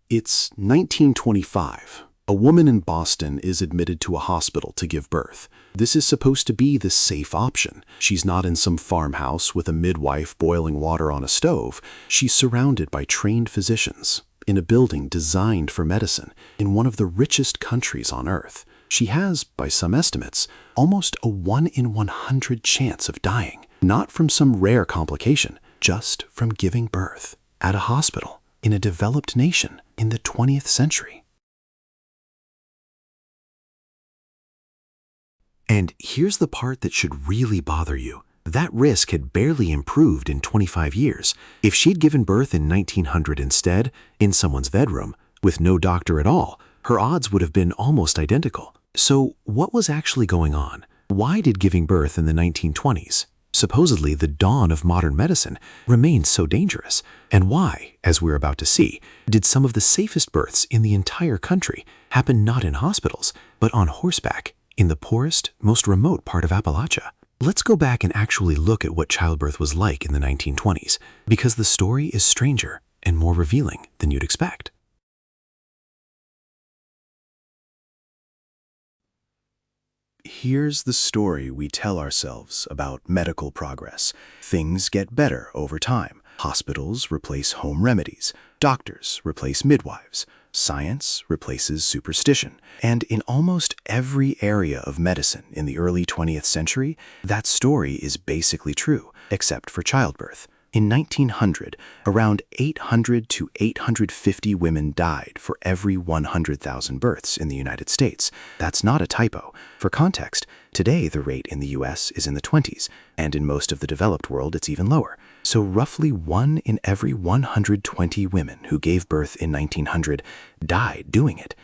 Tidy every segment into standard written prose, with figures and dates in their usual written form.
It's 1925. A woman in Boston is admitted to a hospital to give birth. This is supposed to be the safe option. She's not in some farmhouse with a midwife boiling water on a stove. She's surrounded by trained physicians in a building designed for medicine in one of the richest countries on earth. She has, by some estimates, almost a 1 in 100 chance of dying, not from some rare complication, just from giving birth at a hospital in a developed nation in the 20th century. And here's the part that should really bother you. That risk had barely improved in 25 years. If she'd given birth in 1900 instead, in someone's bedroom, with no doctor at all, her odds would have been almost identical. So what was actually going on? Why did giving birth in the 1920s, supposedly the dawn of modern medicine, remain so dangerous? And why, as we're about to see, did some of the safest births in the entire country happen not in hospitals, but on horseback, in the poorest, most remote part of Appalachia? Let's go back and actually look at what childbirth was like in the 1920s, because the story is stranger and more revealing than you'd expect. Here's the story we tell ourselves about medical progress. Things get better over time. Hospitals replace home remedies. Doctors replace midwives. Science replaces superstition. And in almost every area of medicine in the early 20th century, that story is basically true, except for childbirth. In 1900, around 800 to 850 women died for every 100,000 births in the United States. That's not a typo. For context, today the rate in the US is in the 20s, and in most of the developed world it's even lower. So roughly 1 in every 120 women who gave birth in 1900 died doing it.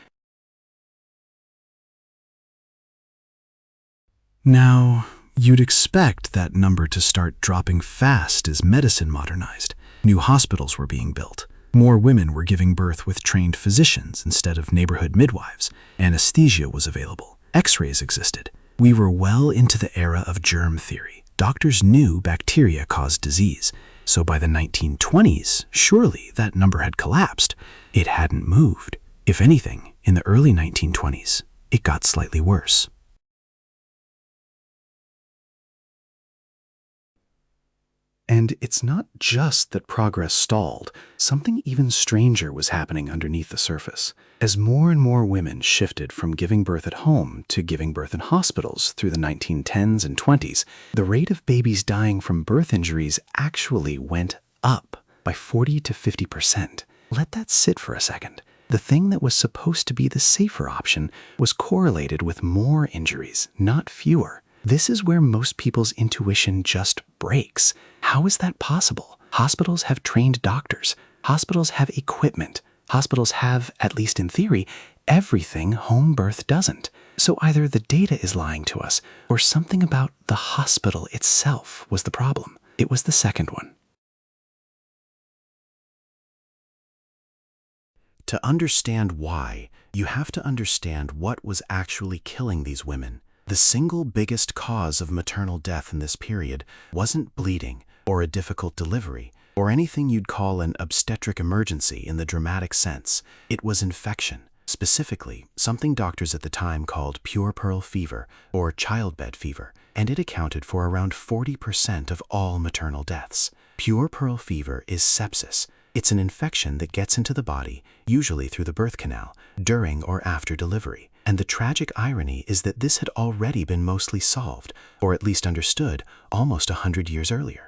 Now, you'd expect that number to start dropping fast as medicine modernized. New hospitals were being built. More women were giving birth with trained physicians instead of neighborhood midwives. Anesthesia was available. X-rays existed. We were well into the era of germ theory. Doctors knew bacteria caused disease. So by the 1920s, surely that number had collapsed. It hadn't moved. If anything, in the early 1920s, it got slightly worse. And it's not just that progress stalled. Something even stranger was happening underneath the surface. As more and more women shifted from giving birth at home to giving birth in hospitals through the 1910s and 20s, the rate of babies dying from birth injuries actually went up by 40 to 50%. Let that sit for a second. The thing that was supposed to be the safer option was correlated with more injuries, not fewer. This is where most people's intuition just breaks. How is that possible? Hospitals have trained doctors. Hospitals have equipment. Hospitals have, at least in theory, everything home birth doesn't. So either the data is lying to us, or something about the hospital itself was the problem. It was the second one. To understand why, you have to understand what was actually killing these women. The single biggest cause of maternal death in this period wasn't bleeding or a difficult delivery or anything you'd call an obstetric emergency in the dramatic sense. It was infection, specifically something doctors at the time called puerperal fever or childbed fever, and it accounted for around 40% of all maternal deaths. Puerperal fever is sepsis. It's an infection that gets into the body, usually through the birth canal, during or after delivery. And the tragic irony is that this had already been mostly solved, or at least understood, almost 100 years earlier.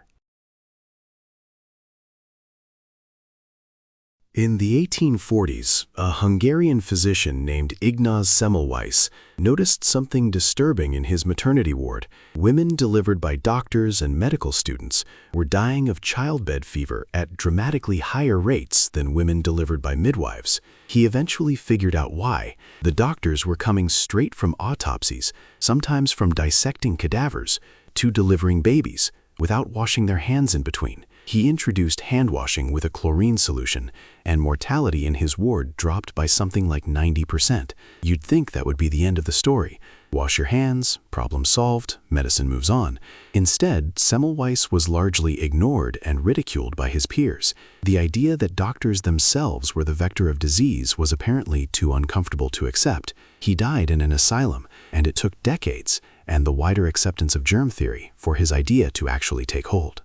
In the 1840s, a Hungarian physician named Ignaz Semmelweis noticed something disturbing in his maternity ward. Women delivered by doctors and medical students were dying of childbed fever at dramatically higher rates than women delivered by midwives. He eventually figured out why. The doctors were coming straight from autopsies, sometimes from dissecting cadavers, to delivering babies, without washing their hands in between. He introduced hand-washing with a chlorine solution, and mortality in his ward dropped by something like 90%. You'd think that would be the end of the story. Wash your hands, problem solved, medicine moves on. Instead, Semmelweis was largely ignored and ridiculed by his peers. The idea that doctors themselves were the vector of disease was apparently too uncomfortable to accept. He died in an asylum, and it took decades, and the wider acceptance of germ theory, for his idea to actually take hold.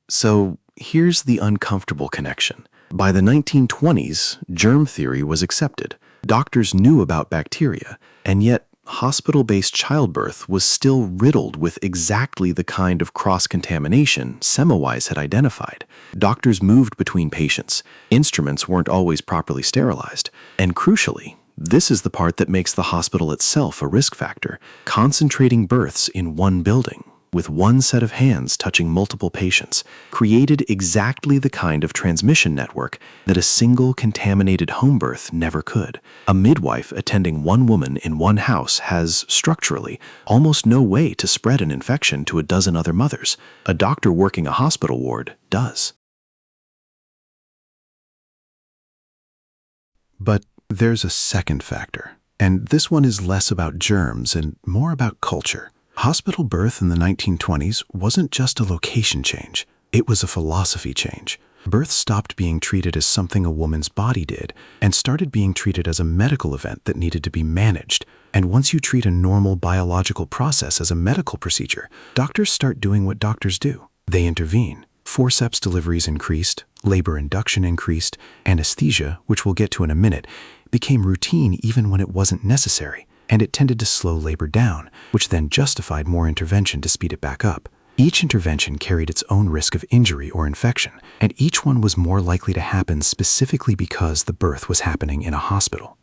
So here's the uncomfortable connection. By the 1920s, germ theory was accepted. Doctors knew about bacteria, and yet hospital-based childbirth was still riddled with exactly the kind of cross-contamination Semmelweis had identified. Doctors moved between patients, instruments weren't always properly sterilized, and crucially, this is the part that makes the hospital itself a risk factor, concentrating births in one building, with one set of hands touching multiple patients, created exactly the kind of transmission network that a single contaminated home birth never could. A midwife attending one woman in one house has, structurally, almost no way to spread an infection to a dozen other mothers. A doctor working a hospital ward does. But there's a second factor, and this one is less about germs and more about culture. Hospital birth in the 1920s wasn't just a location change, it was a philosophy change. Birth stopped being treated as something a woman's body did and started being treated as a medical event that needed to be managed. And once you treat a normal biological process as a medical procedure, doctors start doing what doctors do. They intervene. Forceps deliveries increased, labor induction increased, anesthesia, which we'll get to in a minute, became routine even when it wasn't necessary. And it tended to slow labor down, which then justified more intervention to speed it back up. Each intervention carried its own risk of injury or infection, and each one was more likely to happen specifically because the birth was happening in a hospital.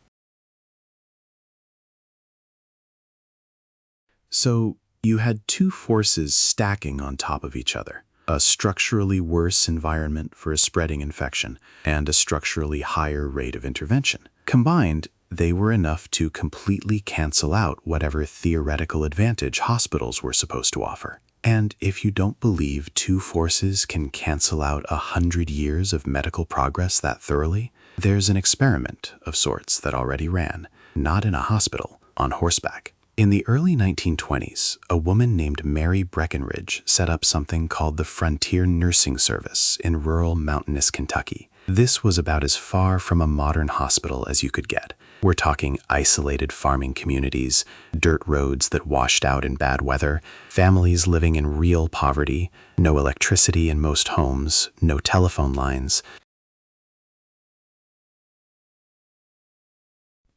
So you had two forces stacking on top of each other: a structurally worse environment for a spreading infection and a structurally higher rate of intervention. Combined, they were enough to completely cancel out whatever theoretical advantage hospitals were supposed to offer. And if you don't believe two forces can cancel out 100 years of medical progress that thoroughly, there's an experiment of sorts that already ran, not in a hospital, on horseback. In the early 1920s, a woman named Mary Breckinridge set up something called the Frontier Nursing Service in rural mountainous Kentucky. This was about as far from a modern hospital as you could get. We're talking isolated farming communities, dirt roads that washed out in bad weather, families living in real poverty, no electricity in most homes, no telephone lines.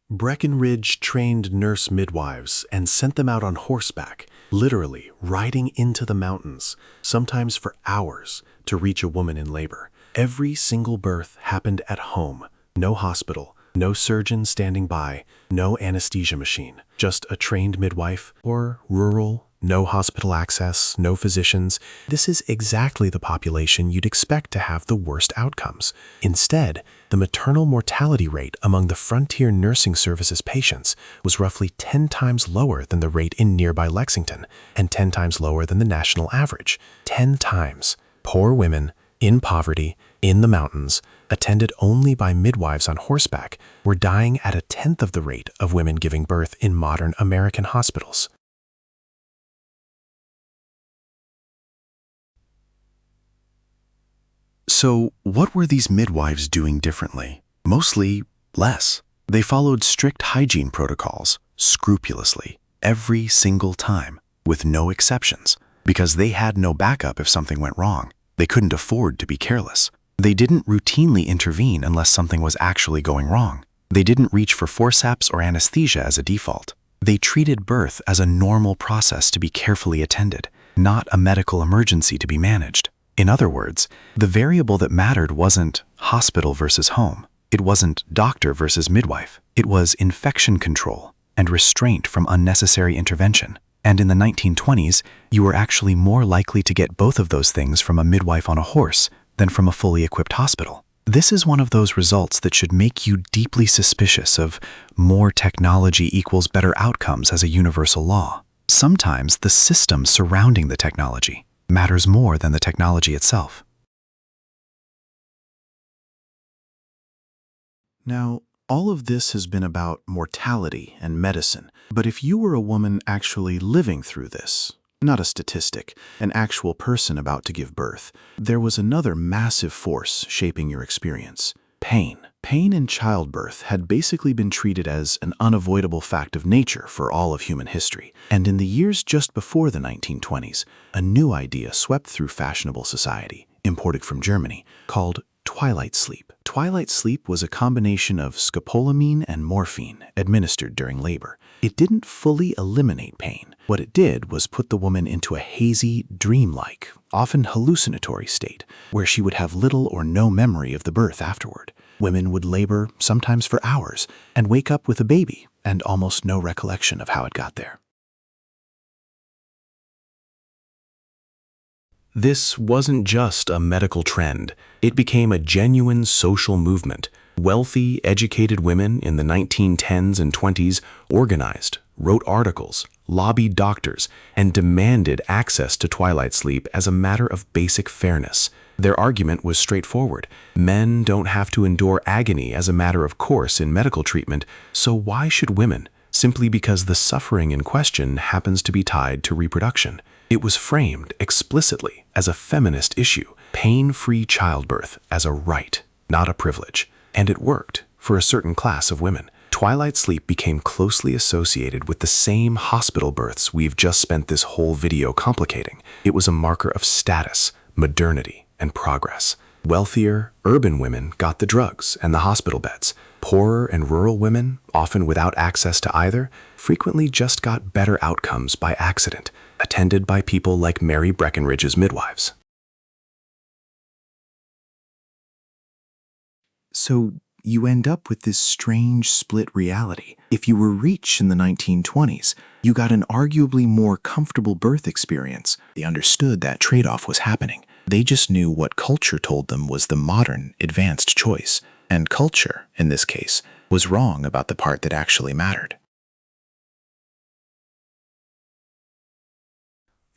Breckinridge trained nurse-midwives and sent them out on horseback, literally riding into the mountains, sometimes for hours, to reach a woman in labor. Every single birth happened at home, no hospital, no surgeon standing by, no anesthesia machine, just a trained midwife, or rural, no hospital access, no physicians. This is exactly the population you'd expect to have the worst outcomes. Instead, the maternal mortality rate among the Frontier Nursing Services patients was roughly 10 times lower than the rate in nearby Lexington, and 10 times lower than the national average. 10 times. Poor women, in poverty, in the mountains, attended only by midwives on horseback, were dying at 1/10 of the rate of women giving birth in modern American hospitals. So, what were these midwives doing differently? Mostly less. They followed strict hygiene protocols, scrupulously, every single time, with no exceptions, because they had no backup if something went wrong. They couldn't afford to be careless. They didn't routinely intervene unless something was actually going wrong. They didn't reach for forceps or anesthesia as a default. They treated birth as a normal process to be carefully attended, not a medical emergency to be managed. In other words, the variable that mattered wasn't hospital versus home. It wasn't doctor versus midwife. It was infection control and restraint from unnecessary intervention. And in the 1920s, you were actually more likely to get both of those things from a midwife on a horse than from a fully equipped hospital. This is one of those results that should make you deeply suspicious of more technology equals better outcomes as a universal law. Sometimes the system surrounding the technology matters more than the technology itself. Now, all of this has been about mortality and medicine, but if you were a woman actually living through this, not a statistic, an actual person about to give birth, there was another massive force shaping your experience: pain. Pain in childbirth had basically been treated as an unavoidable fact of nature for all of human history. And in the years just before the 1920s, a new idea swept through fashionable society, imported from Germany, called Twilight Sleep. Twilight Sleep was a combination of scopolamine and morphine administered during labor. It didn't fully eliminate pain. What it did was put the woman into a hazy, dreamlike, often hallucinatory state, where she would have little or no memory of the birth afterward. Women would labor, sometimes for hours, and wake up with a baby and almost no recollection of how it got there. This wasn't just a medical trend. It became a genuine social movement. Wealthy, educated women in the 1910s and 20s organized, wrote articles, lobbied doctors, and demanded access to twilight sleep as a matter of basic fairness. Their argument was straightforward. Men don't have to endure agony as a matter of course in medical treatment, so why should women? Simply because the suffering in question happens to be tied to reproduction. It was framed explicitly as a feminist issue, pain-free childbirth as a right, not a privilege. And it worked for a certain class of women. Twilight sleep became closely associated with the same hospital births we've just spent this whole video complicating. It was a marker of status, modernity, and progress. Wealthier, urban women got the drugs and the hospital beds. Poorer and rural women, often without access to either, frequently just got better outcomes by accident, attended by people like Mary Breckinridge's midwives. So you end up with this strange split reality. If you were rich in the 1920s, you got an arguably more comfortable birth experience. They understood that trade-off was happening. They just knew what culture told them was the modern, advanced choice. And culture, in this case, was wrong about the part that actually mattered.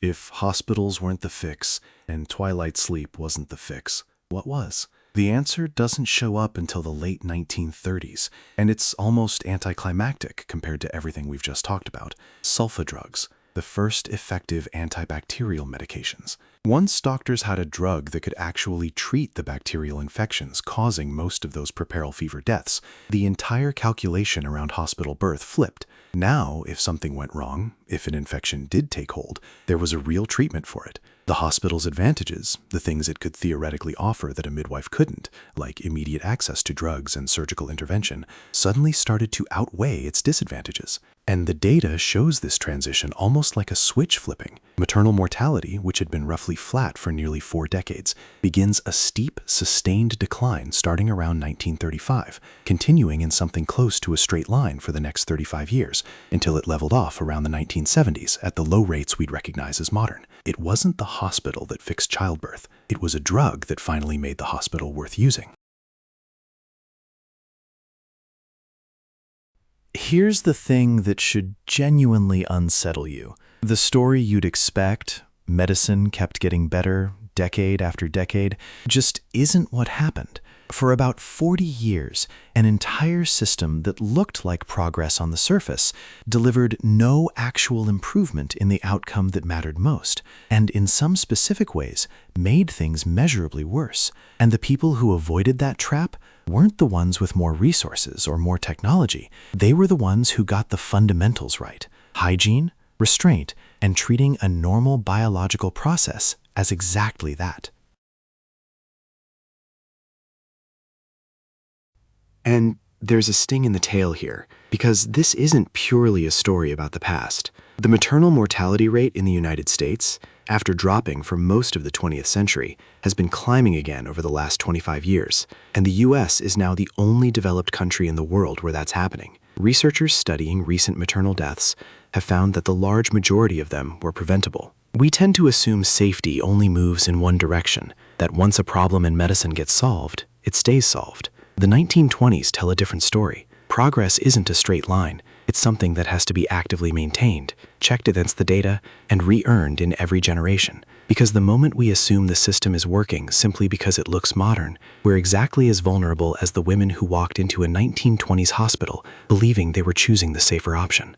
If hospitals weren't the fix, and twilight sleep wasn't the fix, what was? The answer doesn't show up until the late 1930s, and it's almost anticlimactic compared to everything we've just talked about. Sulfa drugs, the first effective antibacterial medications. Once doctors had a drug that could actually treat the bacterial infections causing most of those puerperal fever deaths, the entire calculation around hospital birth flipped. Now, if something went wrong, if an infection did take hold, there was a real treatment for it. The hospital's advantages, the things it could theoretically offer that a midwife couldn't, like immediate access to drugs and surgical intervention, suddenly started to outweigh its disadvantages. And the data shows this transition almost like a switch flipping. Maternal mortality, which had been roughly flat for nearly 4 decades, begins a steep, sustained decline starting around 1935, continuing in something close to a straight line for the next 35 years, until it leveled off around the 1970s at the low rates we'd recognize as modern. It wasn't the hospital that fixed childbirth. It was a drug that finally made the hospital worth using. Here's the thing that should genuinely unsettle you. The story you'd expect, medicine kept getting better decade after decade, just isn't what happened. For about 40 years, an entire system that looked like progress on the surface delivered no actual improvement in the outcome that mattered most, and in some specific ways made things measurably worse. And the people who avoided that trap weren't the ones with more resources or more technology. They were the ones who got the fundamentals right: hygiene, restraint, and treating a normal biological process as exactly that. And there's a sting in the tail here, because this isn't purely a story about the past. The maternal mortality rate in the United States, after dropping for most of the 20th century, has been climbing again over the last 25 years, and the US is now the only developed country in the world where that's happening. Researchers studying recent maternal deaths have found that the large majority of them were preventable. We tend to assume safety only moves in one direction, that once a problem in medicine gets solved, it stays solved. The 1920s tell a different story. Progress isn't a straight line. It's something that has to be actively maintained, checked against the data, and re-earned in every generation. Because the moment we assume the system is working simply because it looks modern, we're exactly as vulnerable as the women who walked into a 1920s hospital believing they were choosing the safer option.